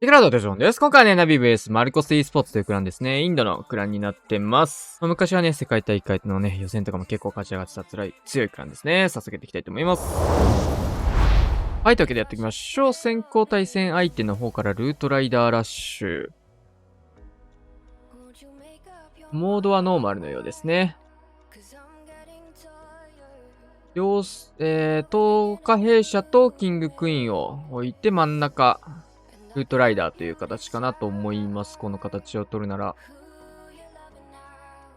テクラウドデジョンです。今回はね、ナビ VS マルコス e スポーツというクランですね。インドのクランになってます。昔はね、世界大会のね、予選とかも結構勝ち上がってた強いクランですね。早速やっていきたいと思います。はい、というわけでやっていきましょう。先行対戦相手の方からルートライダーラッシュ。モードはノーマルのようですね。10日兵者とキングクイーンを置いて真ん中。ルートライダーという形かなと思います。この形を取るなら。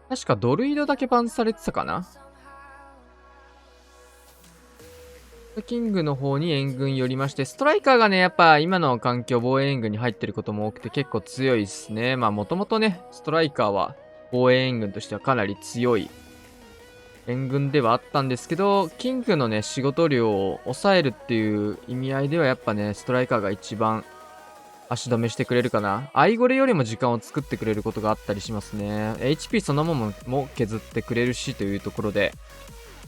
確かドルイドだけバンされてたかな。キングの方に援軍寄りまして、ストライカーがね、やっぱ今の環境防衛援軍に入ってることも多くて結構強いですね。まあもともとね、ストライカーは防衛援軍としてはかなり強い援軍ではあったんですけど、キングのね、仕事量を抑えるっていう意味合いではやっぱね、ストライカーが一番足止めしてくれるかな。アイゴレよりも時間を作ってくれることがあったりしますね。HP そのものも削ってくれるしというところで。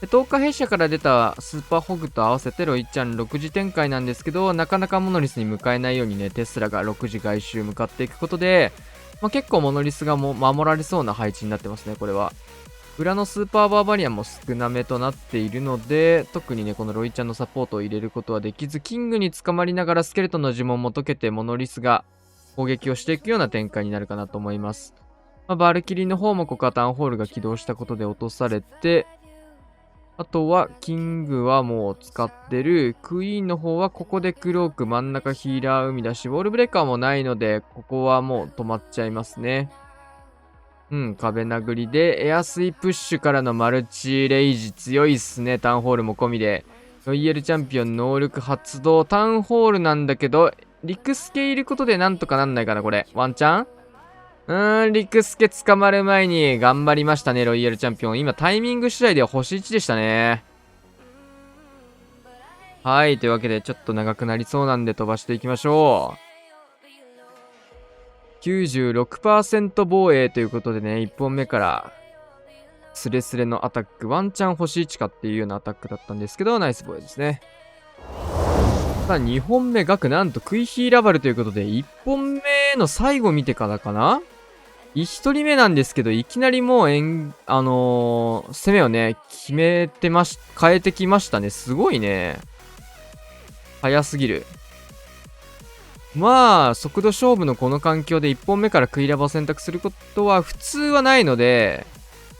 10日弊社から出たスーパーホグと合わせてロイちゃん6時展開なんですけど、なかなかモノリスに向かえないようにね、テスラが6時外周向かっていくことで、結構モノリスが守られそうな配置になってますね、これは。裏のスーパーバーバリアンも少なめとなっているので、特にね、このロイちゃんのサポートを入れることはできず、キングに捕まりながらスケルトンの呪文も解けて、モノリスが攻撃をしていくような展開になるかなと思います。バルキリーの方もここはタウンホールが起動したことで落とされて、あとは、キングはもう使ってる。クイーンの方はここでクローク、真ん中ヒーラー生み出し、ウォールブレーカーもないので、ここはもう止まっちゃいますね。壁殴りで、エアスイプッシュからのマルチレイジ強いっすね。タウンホールも込みで。ロイヤルチャンピオン能力発動。タウンホールなんだけど、リクスケいることでなんとかなんないかな、これ。ワンチャンリクスケ捕まる前に頑張りましたね、ロイヤルチャンピオン。今、タイミング次第では星1でしたね。はい、というわけで、ちょっと長くなりそうなんで飛ばしていきましょう。96% 防衛ということでね、1本目から、スレスレのアタック、ワンチャン星1かっていうようなアタックだったんですけど、ナイス防衛ですね。さあ、2本目、ガク、なんとクイヒーラバルということで、1本目の最後見てからかな ?1 人目なんですけど、いきなりもう攻めをね、変えてきましたね。すごいね。早すぎる。まあ、速度勝負のこの環境で1本目からクイラバを選択することは普通はないので、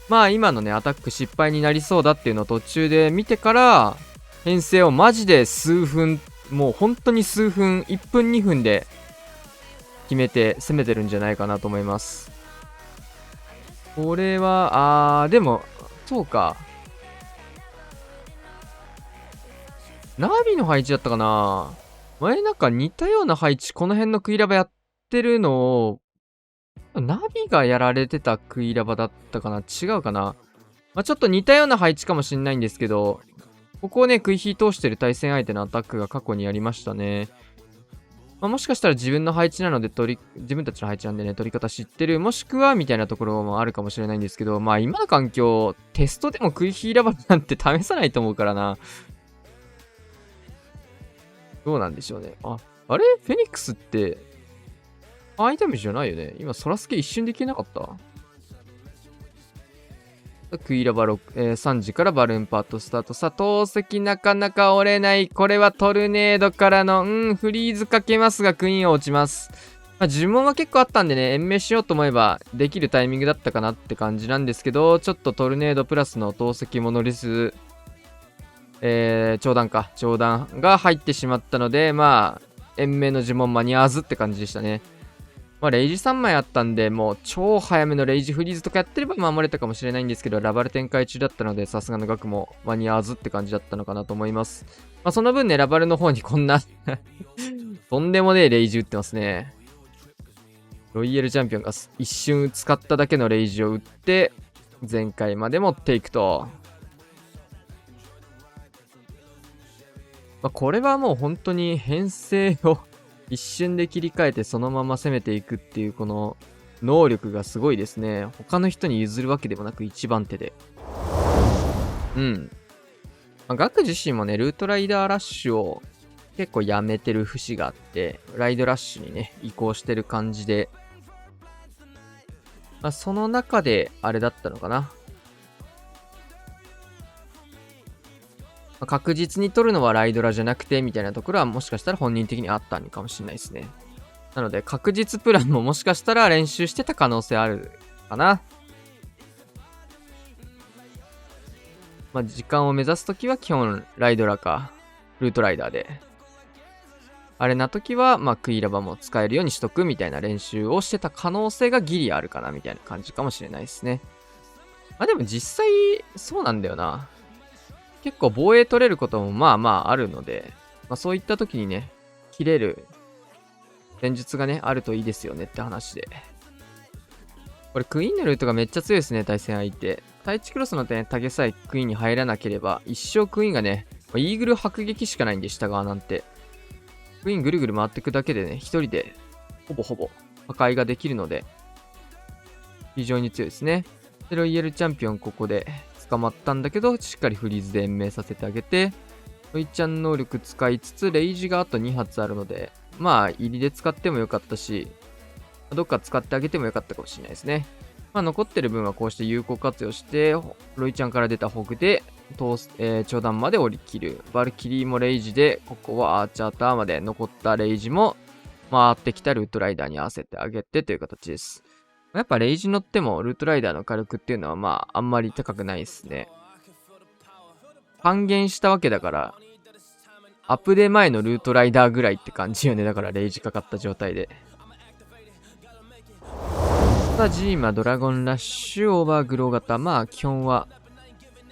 まあ今のね、アタック失敗になりそうだっていうのを途中で見てから、編成をマジで数分、もう本当に数分、1分2分で決めて攻めてるんじゃないかなと思います。これは、でも、そうか。ナビの配置だったかな。前なんか似たような配置、この辺のクイラバやってるのを、ナビがやられてたクイラバだったかな、違うかな。ちょっと似たような配置かもしんないんですけど、ここをね、クイヒー通してる対戦相手のアタックが過去にありましたね。もしかしたら自分の配置なので自分たちの配置なんでね、取り方知ってる、もしくは、みたいなところもあるかもしれないんですけど、今の環境、テストでもクイヒーラバなんて試さないと思うからな。どうなんでしょうね。あれフェニックスって、アイテムじゃないよね。今、ソラスケ一瞬で消えなかったクイラバ3時からバルーンパートスタート。さあ、投石なかなか折れない。これはトルネードからの、フリーズかけますが、クイーンは落ちます。呪文は結構あったんでね、延命しようと思えばできるタイミングだったかなって感じなんですけど、ちょっとトルネードプラスの投石モノリス、長弾が入ってしまったので、延命の呪文間に合わずって感じでしたね。レイジ3枚あったんで、もう超早めのレイジフリーズとかやってれば守れたかもしれないんですけど、ラバル展開中だったので、さすがの額も間に合わずって感じだったのかなと思います。その分ね、ラバルの方にこんなとんでもねえレイジ打ってますね。ロイヤルチャンピオンが一瞬使っただけのレイジを打って、前回まで持っていくと。これはもう本当に編成を一瞬で切り替えてそのまま攻めていくっていうこの能力がすごいですね。他の人に譲るわけでもなく一番手で。ガク自身もね、ルートライダーラッシュを結構やめてる節があって、ライドラッシュにね、移行してる感じで、まあ、その中で、あれだったのかな。まあ、確実に取るのはライドラじゃなくて、みたいなところはもしかしたら本人的にあったのかもしれないですね。なので、確実プランももしかしたら練習してた可能性あるかな。まあ、時間を目指すときは基本、ライドラか、ルートライダーで。あれなときは、まあ、クイラバも使えるようにしとくみたいな練習をしてた可能性がギリあるかな、みたいな感じかもしれないですね。まあでも実際、そうなんだよな。結構防衛取れることもまあまああるので、まあそういった時にね、切れる戦術がね、あるといいですよねって話で。これクイーンのルートがめっちゃ強いですね、対戦相手。対地クロスの点、タゲさえクイーンに入らなければ、一生クイーンがね、イーグル迫撃しかないんで、下側なんて。クイーンぐるぐる回っていくだけでね、一人で、ほぼほぼ破壊ができるので、非常に強いですね。で、ロイヤルチャンピオンここで捕まったんだけど、しっかりフリーズで延命させてあげて、ロイちゃん能力使いつつ、レイジがあと2発あるので、まあ、入りで使ってもよかったし、どっか使ってあげてもよかったかもしれないですね。まあ、残ってる分はこうして有効活用して、ロイちゃんから出たホグで、長弾まで降り切る。バルキリーもレイジで、ここはアーチャーターまで残ったレイジも回ってきたルートライダーに合わせてあげてという形です。やっぱレイジ乗ってもルートライダーの火力っていうのはまああんまり高くないですね。半減したわけだから、アップデ前のルートライダーぐらいって感じよね。だからレイジかかった状態で。さあ、ジーマ、ドラゴンラッシュ、オーバーグロー型。まあ、基本は、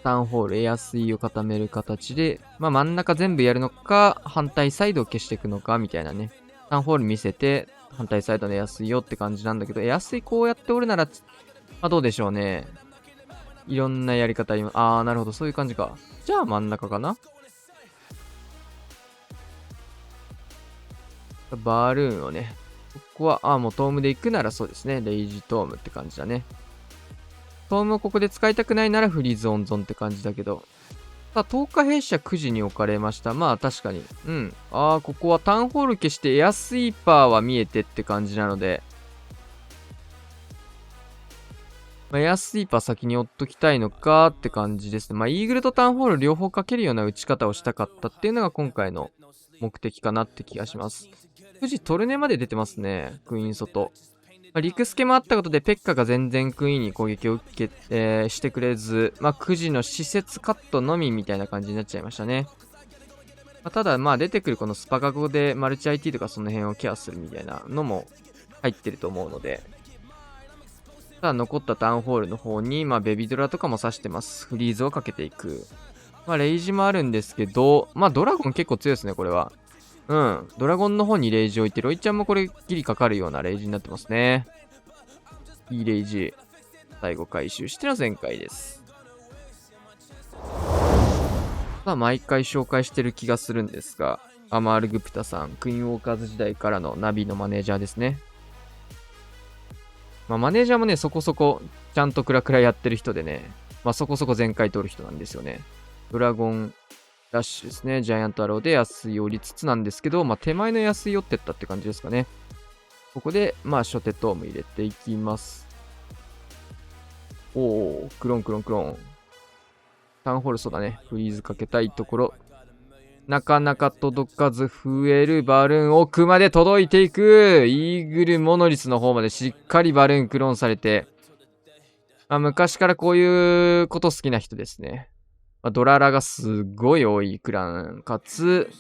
タウンホール、エアスイを固める形で、まあ、真ん中全部やるのか、反対サイドを消していくのか、みたいなね。タウンホール見せて、反対サイドのエアスイよって感じなんだけど、エアスイこうやっておるなら、まあ、どうでしょうね。いろんなやり方今、なるほど、そういう感じか。じゃあ、真ん中かな。バルーンをね、ここは、もうトームで行くならそうですね。レイジトームって感じだね。トームをここで使いたくないならフリーズ温存って感じだけど。さあ、10日弊社9時に置かれました。まあ確かに。うん。ここはタウンホール消してエアスイーパーは見えてって感じなので。まあ、エアスイーパー先に追っときたいのかって感じですね。まあイーグルとタウンホール両方かけるような打ち方をしたかったっていうのが今回の目的かなって気がします。富士トルネまで出てますね。クイーン外。まあ、リクスケもあったことで、ペッカが全然クイーンに攻撃を受け、してくれず、まあ、9時の施設カットのみみたいな感じになっちゃいましたね。まあ、ただ、まあ、出てくるこのスパカゴでマルチ IT とかその辺をケアするみたいなのも入ってると思うので、ただ残ったタウンホールの方に、まあ、ベビドラとかも刺してます。フリーズをかけていく。まあ、レイジもあるんですけど、まあ、ドラゴン結構強いですね、これは。うん。ドラゴンの方にレイジ置いて、ロイちゃんもこれギリかかるようなレイジになってますね。いいレイジ。最後回収しての前回です。まあ、毎回紹介してる気がするんですが、アマール・グプタさん、クイーンウォーカーズ時代からのナビのマネージャーですね。まあ、マネージャーもね、そこそこ、ちゃんとクラクラやってる人でね、まあ、そこそこ全回取る人なんですよね。ドラゴンラッシュですね。ジャイアントアローで安い降りつつなんですけど、まあ、手前の安い寄ってったって感じですかね。ここで、まあ、初手トーム入れていきます。クロンクロンクロン。タウンホールそうだね。フリーズかけたいところ。なかなか届かず増えるバルーン奥まで届いていく。イーグルモノリスの方までしっかりバルーンクローンされて。まあ、昔からこういうこと好きな人ですね。まあ、ドララがすごい多いクラン。かつ、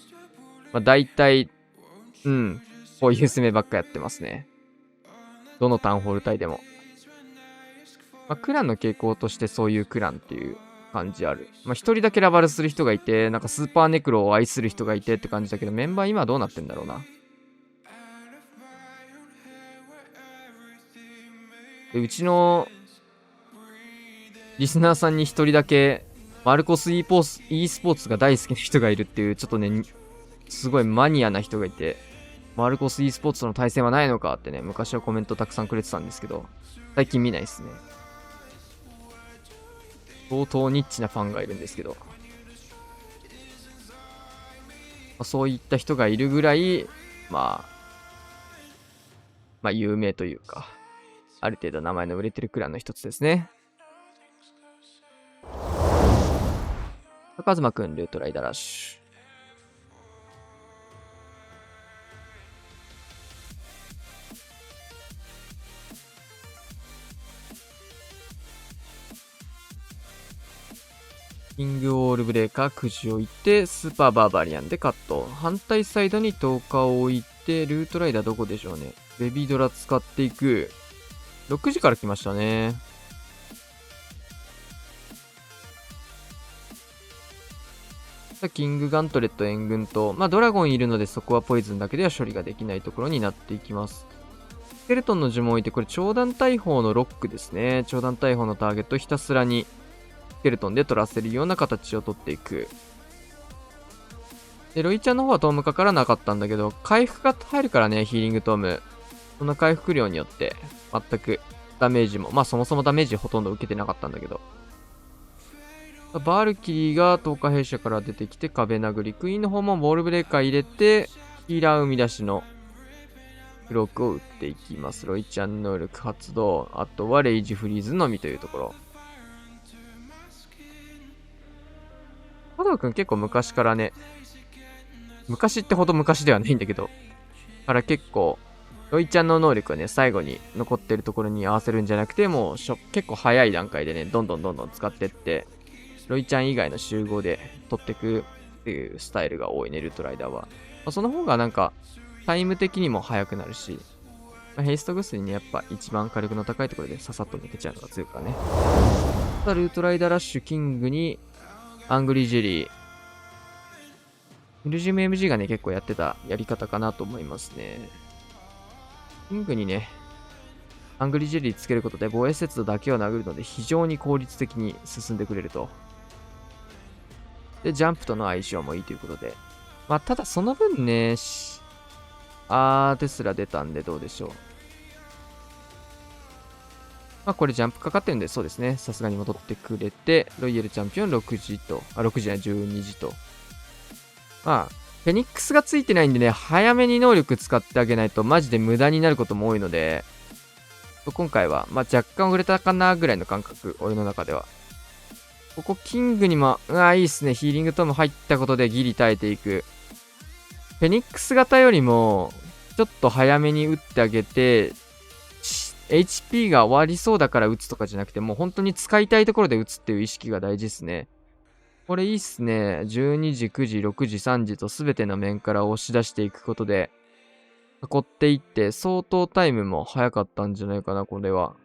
まあ、大体、こういう攻めばっかやってますね。どのタウンホール帯でも。まあ、クランの傾向としてそういうクランっていう感じある。まあ、一人だけラバルする人がいて、なんかスーパーネクロを愛する人がいてって感じだけど、メンバー今どうなってんだろうな。で、うちのリスナーさんに一人だけ、マルコス e スポーツが大好きな人がいるっていう、ちょっとね、すごいマニアな人がいて、マルコス e スポーツとの対戦はないのかってね、昔はコメントたくさんくれてたんですけど、最近見ないですね。相当ニッチなファンがいるんですけど。そういった人がいるぐらい、まあ有名というか、ある程度名前の売れてるクランの一つですね。カズマくん、ルートライダーラッシュ。キングオールブレーカーくじを置いて、スーパーバーバリアンでカット。反対サイドに10日を置いて、ルートライダーどこでしょうね。ベビードラ使っていく。6時から来ましたね。キングガントレット援軍と、ドラゴンいるのでそこはポイズンだけでは処理ができないところになっていきます。スケルトンの呪文を置いて、これ長弾大砲のロックですね。長弾大砲のターゲットをひたすらにスケルトンで取らせるような形を取っていく。で、ロイちゃんの方はトームかからなかったんだけど、回復が入るからね、ヒーリングトーム。その回復量によって、全くダメージも、そもそもダメージほとんど受けてなかったんだけど。バールキリーが10日弊社から出てきて壁殴り。クイーンの方もボールブレーカー入れて、ヒーラー生み出しのブロックを打っていきます。ロイちゃん能力発動。あとはレイジフリーズのみというところ。パドウ君結構昔からね、昔ってほど昔ではないんだけど、から結構、ロイちゃんの能力はね、最後に残ってるところに合わせるんじゃなくて、もう結構早い段階でね、どんどん使ってって、ロイちゃん以外の集合で取ってくっていうスタイルが多いね、ルートライダーは。その方がなんか、タイム的にも速くなるし、ヘイストグスにね、やっぱ一番火力の高いところでささっと抜けちゃうのが強いからね。さあ、ルートライダーラッシュ、キングに、アングリージェリー。ミルジウム MG がね、結構やってたやり方かなと思いますね。キングにね、アングリージェリーつけることで防衛節度だけを殴るので非常に効率的に進んでくれると。で、ジャンプとの相性もいいということで。ただその分ね、テスラ出たんでどうでしょう。これジャンプかかってるんで、そうですね。さすがに戻ってくれて、ロイヤルチャンピオン6時と、6時じゃない、12時と。フェニックスがついてないんでね、早めに能力使ってあげないとマジで無駄になることも多いので、今回は、若干遅れたかなぐらいの感覚、俺の中では。ここ、キングにも、いいっすね。ヒーリングトーム入ったことでギリ耐えていく。フェニックス型よりも、ちょっと早めに打ってあげて、HP が終わりそうだから打つとかじゃなくて、もう本当に使いたいところで打つっていう意識が大事ですね。これいいっすね。12時、9時、6時、3時と全ての面から押し出していくことで、囲っていって、相当タイムも早かったんじゃないかな、これは。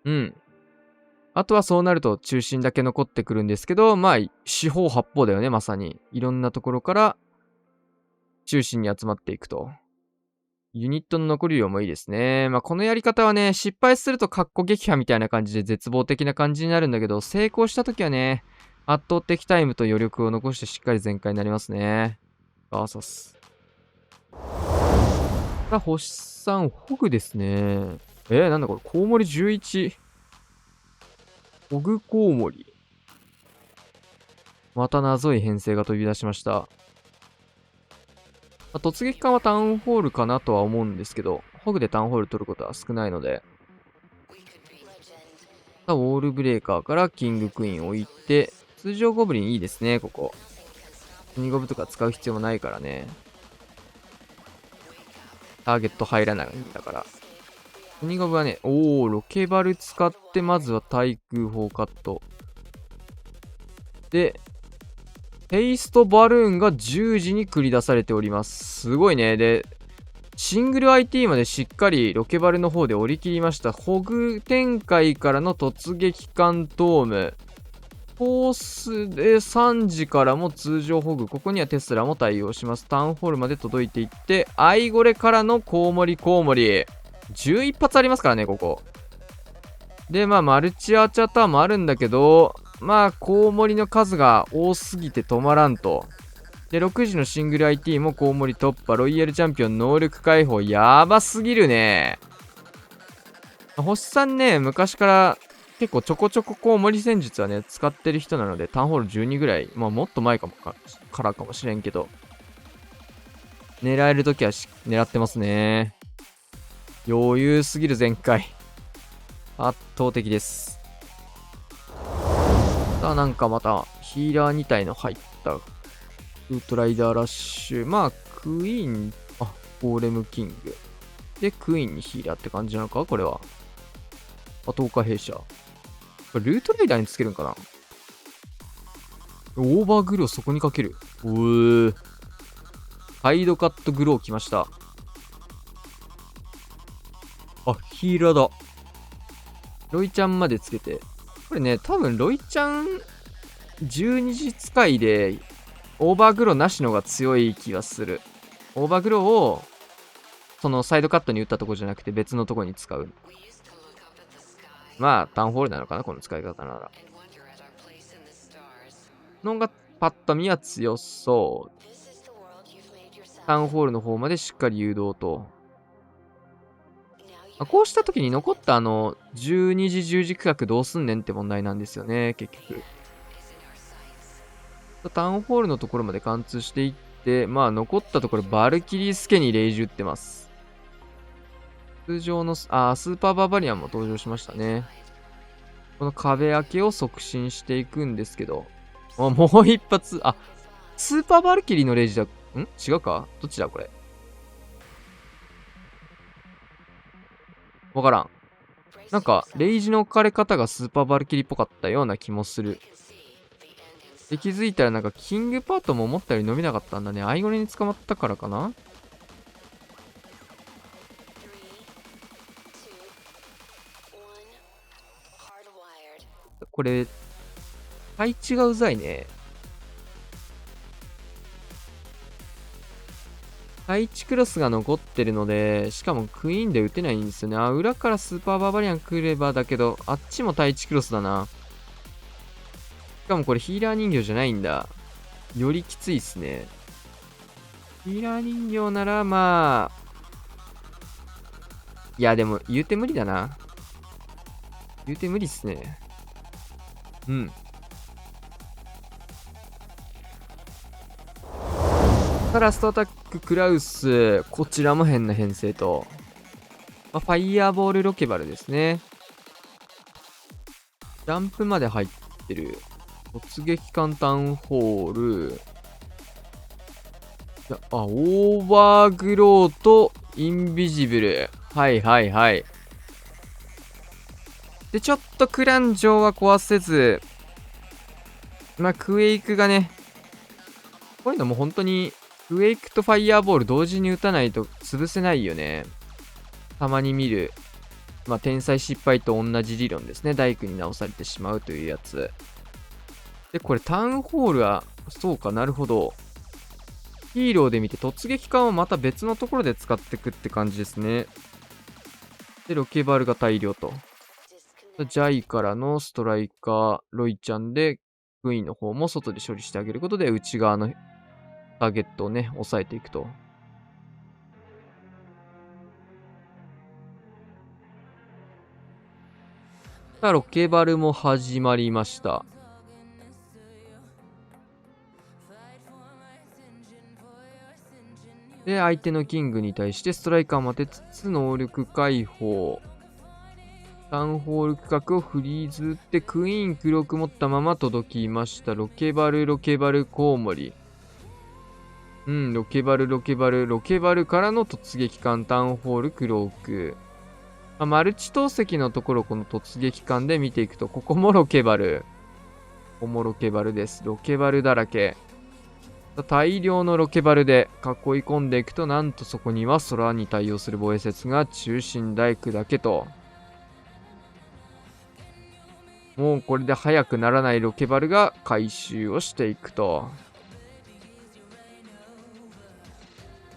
うん。あとはそうなると中心だけ残ってくるんですけど、四方八方だよね、まさに。いろんなところから中心に集まっていくと。ユニットの残り量もいいですね。このやり方はね、失敗するとカッコ撃破みたいな感じで絶望的な感じになるんだけど、成功した時はね、圧倒的タイムと余力を残してしっかり全開になりますね。バーサス。星3、ホグですね。なんだこれ、コウモリ11。ホグコウモリ。また謎い編成が飛び出しました。突撃艦はタウンホールかなとは思うんですけど、ホグでタウンホール取ることは少ないので、ウォールブレーカーからキングクイーン置いて、通常ゴブリンいいですね、ここ。ミニゴブとか使う必要もないからね。ターゲット入らないんだから。ミニゴブはね、ロケバル使ってまずは対空砲カット。で、ヘイストバルーンが10時に繰り出されております。すごいね。で、シングル IT までしっかりロケバルの方で折り切りました。ホグ展開からの突撃艦トーム。フォースで3時からも通常ホグ。ここにはテスラも対応します。タウンホールまで届いていって、アイゴレからのコウモリ。11発ありますからね、ここ。で、マルチアーチャーターンもあるんだけど、コウモリの数が多すぎて止まらんと。で、6時のシングル IT もコウモリ突破。ロイヤルチャンピオン能力解放。やばすぎるね。星さんね、昔から結構ちょこちょここう森戦術はね、使ってる人なので、タウンホール12ぐらい、まあもっと前からかもしれんけど、狙えるときは狙ってますね。余裕すぎる全開。圧倒的です。さあなんかまたヒーラー2体の入ったウルトライダーラッシュ。まあクイーン、ゴーレムキング。で、クイーンにヒーラーって感じなのかこれは。10日弊社。これルートライダーにつけるんかな。オーバーグローそこにかける。サイドカットグロー来ました。ヒーラーだ。ロイちゃんまでつけて。これね、多分ロイちゃん12時使いでオーバーグローなしのが強い気がする。オーバーグローをそのサイドカットに打ったとこじゃなくて別のとこに使う。まあ、タウンホールなのかなこの使い方なら。のがパッと見は強そう。タウンホールの方までしっかり誘導と。こうした時に残った12時10時区画どうすんねんって問題なんですよね、結局。タウンホールのところまで貫通していって、まあ残ったところバルキリースケにレイジ打ってます。通常の、スーパーバーバリアンも登場しましたね。この壁開けを促進していくんですけど、もう一発、スーパーバルキリーのレイジだ、違うかどっちだこれ。わからん。なんか、レイジの置かれ方がスーパーバルキリーっぽかったような気もする。で、気づいたらなんか、キングパートも思ったより伸びなかったんだね。アイゴレに捕まったからかな。これ、配置がうざいね。配置クロスが残ってるので、しかもクイーンで打てないんですよね。裏からスーパーバーバリアン来ればだけど、あっちも対地クロスだな。しかもこれヒーラー人形じゃないんだ。よりきついっすね。ヒーラー人形ならまあ、いやでも言うて無理だな。言うて無理っすね。ラストアタッククラウス。こちらも変な編成と。ファイヤーボールロケバルですね。ジャンプまで入ってる。突撃艦タウンホール。オーバーグローとインビジブル。はいはいはい。で、ちょっとクラン城は壊せず、クエイクがね、こういうのも本当に、クエイクとファイヤーボール同時に打たないと潰せないよね。たまに見る。天才失敗と同じ理論ですね。大工に直されてしまうというやつ。で、これタウンホールは、そうかなるほど。ヒーローで見て突撃艦をまた別のところで使っていくって感じですね。で、ロケバルが大量と。ジャイからのストライカー、ロイちゃんで、クイーンの方も外で処理してあげることで、内側のターゲットをね、抑えていくと。さあ、ロケバルも始まりました。で、相手のキングに対してストライカーを当てつつ能力解放。タウンホール区画をフリーズ打ってクイーン黒く持ったまま届きました。ロケバルコウモリ。ロケバルからの突撃艦タウンホールクローク。マルチ投石のところこの突撃艦で見ていくと、ここもロケバル。ここもロケバルです。ロケバルだらけ。大量のロケバルで囲い込んでいくと、なんとそこには空に対応する防衛説が中心大工だけと。もうこれで速くならないロケバルが回収をしていくと。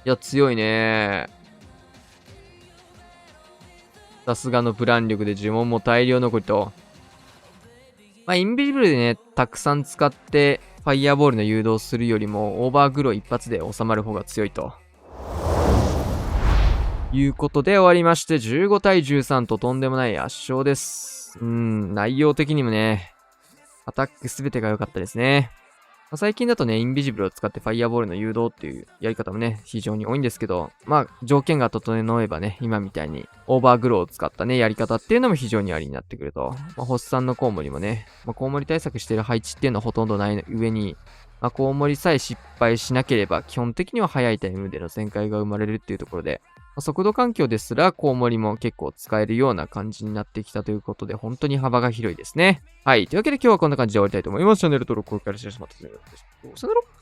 いや、強いね。さすがのブラン力で呪文も大量残りと。インビジブルでね、たくさん使って、ファイヤーボールの誘導するよりも、オーバーグロー一発で収まる方が強いと。いいうことで終わりまして、15対13ととんでもない圧勝です。内容的にもね、アタックすべてが良かったですね。最近だとね、インビジブルを使ってファイアボールの誘導っていうやり方もね、非常に多いんですけど、条件が整えばね、今みたいにオーバーグローを使ったね、やり方っていうのも非常にありになってくると。ホッサンのコウモリもね、コウモリ対策してる配置っていうのはほとんどない上に、コウモリさえ失敗しなければ、基本的には速いタイムでの旋回が生まれるっていうところで、速度環境ですら、コウモリも結構使えるような感じになってきたということで、本当に幅が広いですね。はい。というわけで今日はこんな感じで終わりたいと思います。チャンネル登録、高評価、シェアしてもらってさよなら。